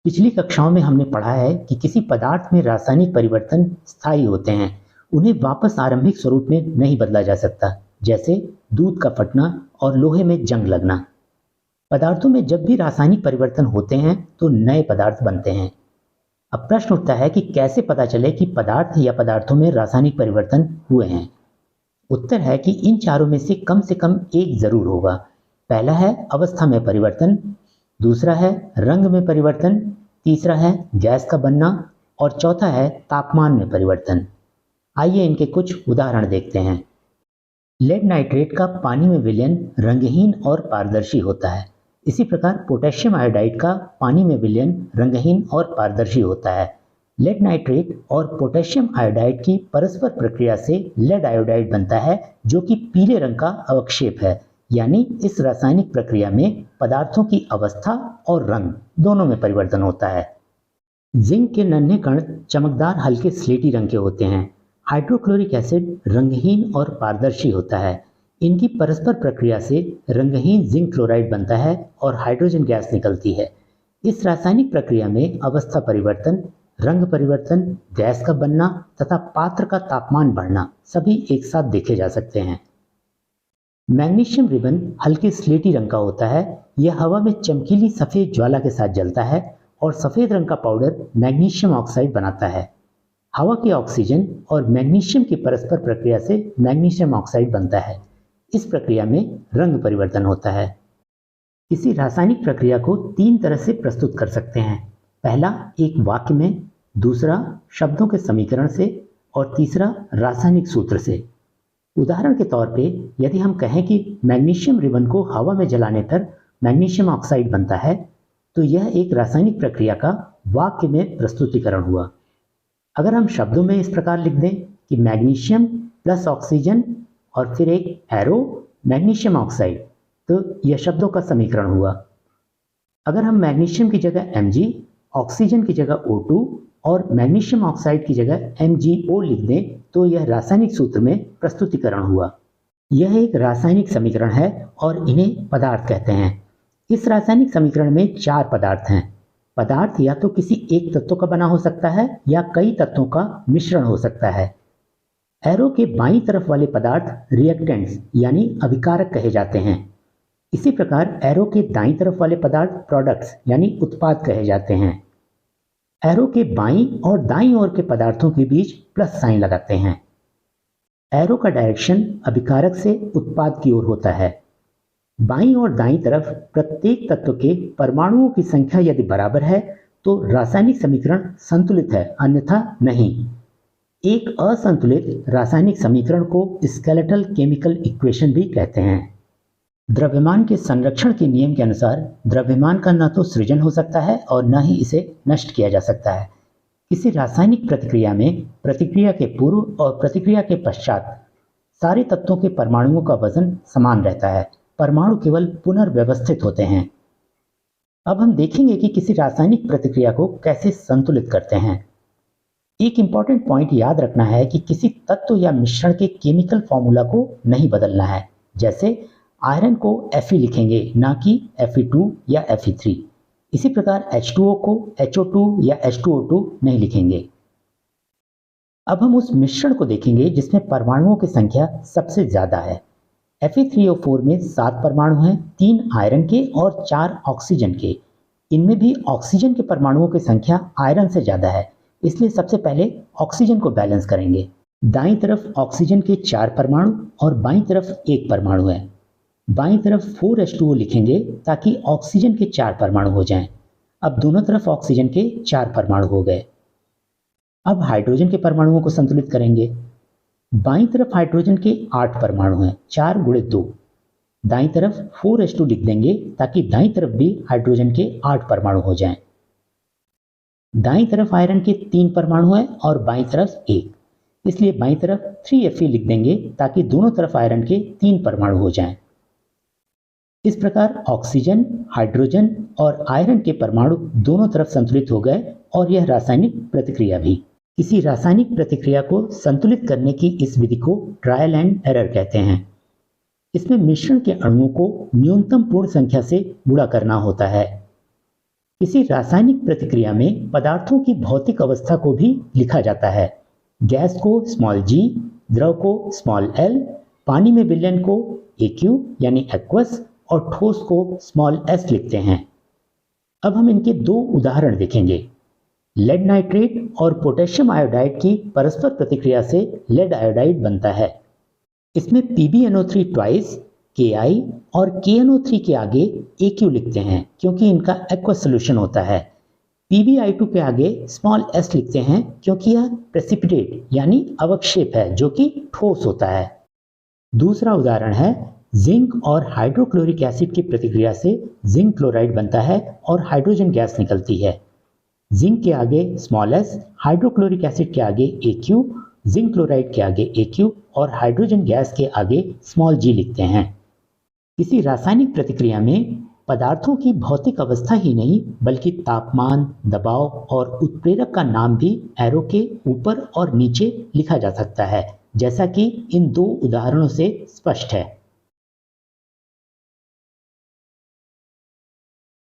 पिछली कक्षाओं में हमने पढ़ा है कि किसी पदार्थ में रासायनिक परिवर्तन स्थायी होते हैं, उन्हें वापस आरंभिक स्वरूप में नहीं बदला जा सकता, जैसे दूध का फटना और लोहे में जंग लगना। पदार्थों में जब भी रासायनिक परिवर्तन होते हैं तो नए पदार्थ बनते हैं। अब प्रश्न उठता है कि कैसे पता चले कि पदार्थ या पदार्थों में रासायनिक परिवर्तन हुए हैं। उत्तर है कि इन चारों में से कम एक जरूर होगा। पहला है अवस्था में परिवर्तन, दूसरा है रंग में परिवर्तन, तीसरा है गैस का बनना और चौथा है तापमान में परिवर्तन। आइए इनके कुछ उदाहरण देखते हैं। लेड नाइट्रेट का पानी में विलयन रंगहीन और पारदर्शी होता है। इसी प्रकार पोटेशियम आयोडाइड का पानी में विलयन रंगहीन और पारदर्शी होता है। लेड नाइट्रेट और पोटेशियम आयोडाइड की परस्पर प्रक्रिया से लेड आयोडाइड बनता है, जो कि पीले रंग का अवक्षेप है। यानी इस रासायनिक प्रक्रिया में पदार्थों की अवस्था और रंग दोनों में परिवर्तन होता है। जिंक के नन्हे कण चमकदार हल्के स्लेटी रंग के होते हैं। हाइड्रोक्लोरिक एसिड रंगहीन और पारदर्शी होता है। इनकी परस्पर प्रक्रिया से रंगहीन जिंक क्लोराइड बनता है और हाइड्रोजन गैस निकलती है। इस रासायनिक प्रक्रिया में अवस्था परिवर्तन, रंग परिवर्तन, गैस का बनना तथा पात्र का तापमान बढ़ना सभी एक साथ देखे जा सकते हैं। मैग्नीशियम रिबन हल्के स्लेटी रंग का होता है। यह हवा में चमकीली सफेद ज्वाला के साथ जलता है और सफेद रंग का पाउडर मैग्नीशियम ऑक्साइड बनाता है। हवा के ऑक्सीजन और मैग्नीशियम की परस्पर प्रक्रिया से मैग्नीशियम ऑक्साइड बनता है। इस प्रक्रिया में रंग परिवर्तन होता है। किसी रासायनिक प्रक्रिया को तीन तरह से प्रस्तुत कर सकते हैं। पहला एक वाक्य में, दूसरा शब्दों के समीकरण से और तीसरा रासायनिक सूत्र से। उदाहरण के तौर पे यदि हम कहें कि मैग्नीशियम रिबन को हवा में जलाने पर मैग्नीशियम ऑक्साइड बनता है, तो यह एक रासायनिक प्रक्रिया का वाक्य में प्रस्तुतिकरण हुआ। अगर हम शब्दों में इस प्रकार लिख दें कि मैग्नीशियम प्लस ऑक्सीजन और फिर एक एरो मैग्नीशियम ऑक्साइड, तो यह शब्दों का समीकरण हुआ। अगर हम मैग्नीशियम की जगह Mg, ऑक्सीजन की जगह O2 और मैग्नीशियम ऑक्साइड की जगह MgO लिख दें, तो यह रासायनिक सूत्र में प्रस्तुतिकरण हुआ। यह एक रासायनिक समीकरण है और इन्हें पदार्थ कहते हैं। इस रासायनिक समीकरण में चार पदार्थ हैं। पदार्थ या तो किसी एक तत्व का बना हो सकता है या कई तत्वों का मिश्रण हो सकता है। एरो के बाईं तरफ वाले पदार्थ रिएक्टेंट्स यानी अभिकारक कहे जाते हैं। इसी प्रकार एरो के दाईं तरफ वाले पदार्थ प्रोडक्ट्स यानी उत्पाद कहे जाते हैं। एरो के बाईं और दाईं ओर के पदार्थों के बीच प्लस साइन लगाते हैं। एरो का डायरेक्शन अभिकारक से उत्पाद की ओर होता है। बाईं और दाईं तरफ प्रत्येक तत्व के परमाणुओं की संख्या यदि बराबर है तो रासायनिक समीकरण संतुलित है, अन्यथा नहीं। एक असंतुलित रासायनिक समीकरण को स्केलेटल केमिकल इक्वेशन भी कहते हैं। द्रव्यमान के संरक्षण के नियम के अनुसार द्रव्यमान का न तो सृजन हो सकता है और न ही इसे नष्ट किया जा सकता है। किसी रासायनिक प्रतिक्रिया में प्रतिक्रिया के पूर्व और प्रतिक्रिया के पश्चात सारे तत्वों के परमाणुओं का वजन समान रहता है। परमाणु केवल पुनर्व्यवस्थित होते हैं। अब हम देखेंगे कि किसी रासायनिक प्रतिक्रिया को कैसे संतुलित करते हैं। एक इंपॉर्टेंट पॉइंट याद रखना है कि किसी तत्व या मिश्रण के केमिकल फॉर्मूला को नहीं बदलना है। जैसे आयरन को Fe लिखेंगे, ना कि Fe2 या Fe3। इसी प्रकार H2O को HO2 या H2O2 नहीं लिखेंगे। अब हम उस मिश्रण को देखेंगे जिसमें परमाणुओं की संख्या सबसे ज्यादा है। Fe3O4 में 7 परमाणु हैं, 3 आयरन के और 4 ऑक्सीजन के। इनमें भी ऑक्सीजन के परमाणुओं की संख्या आयरन से ज्यादा है, इसलिए सबसे पहले ऑक्सीजन को बैलेंस करेंगे। दाईं तरफ ऑक्सीजन के 4 परमाणु और बाईं तरफ 1 परमाणु है। बाईं तरफ 4H2O लिखेंगे ताकि ऑक्सीजन के 4 परमाणु हो जाएं। अब दोनों तरफ ऑक्सीजन के 4 परमाणु हो गए। अब हाइड्रोजन के परमाणुओं को संतुलित करेंगे। बाईं तरफ हाइड्रोजन के 8 परमाणु हैं, 4 × 2। दाईं तरफ 4H2 लिख देंगे ताकि दाईं तरफ भी हाइड्रोजन के 8 परमाणु हो जाएं। दाईं तरफ आयरन के 3 परमाणु हैं और बाईं तरफ 1, इसलिए बाईं तरफ 3Fe लिख देंगे ताकि दोनों तरफ आयरन के 3 परमाणु हो जाएं। इस प्रकार ऑक्सीजन, हाइड्रोजन और आयरन के परमाणु दोनों तरफ संतुलित हो गए और यह रासायनिक प्रतिक्रिया भी। किसी रासायनिक प्रतिक्रिया को संतुलित करने की इस विधि को ट्रायल एंड एरर कहते हैं। इसमें मिश्रण के अणुओं को न्यूनतम पूर्ण संख्या से गुणा करना होता है। किसी रासायनिक प्रतिक्रिया में पदार्थों की भौतिक अवस्था को भी लिखा जाता है। गैस को स्मॉल जी, द्रव को स्मॉल एल, पानी में विलयन को एक्यू यानी एक्वस और ठोस को स्मॉल एस लिखते हैं। अब हम इनके दो उदाहरण देखेंगे। लेड नाइट्रेट और पोटेशियम आयोडाइड की परस्पर प्रतिक्रिया से लेड आयोडाइड बनता है। इसमें PbNO3 ट्वाइस Ki और KNO3 के आगे Aq लिखते हैं क्योंकि इनका एक्वस सोल्यूशन होता है। PbI2 के आगे स्मॉल s लिखते हैं क्योंकि यह प्रेसिपिटेट यानी अवक्षेप है जो कि ठोस होता है। दूसरा उदाहरण है जिंक और हाइड्रोक्लोरिक एसिड की प्रतिक्रिया से जिंक क्लोराइड बनता है और हाइड्रोजन गैस निकलती है। जिंक के आगे स्मॉल s, हाइड्रोक्लोरिक एसिड के आगे Aq, जिंक क्लोराइड के आगे Aq और हाइड्रोजन गैस के आगे स्मॉल g लिखते हैं। किसी रासायनिक प्रतिक्रिया में पदार्थों की भौतिक अवस्था ही नहीं बल्कि तापमान, दबाव और उत्प्रेरक का नाम भी एरो के ऊपर और नीचे लिखा जा सकता है, जैसा कि इन दो उदाहरणों से स्पष्ट है।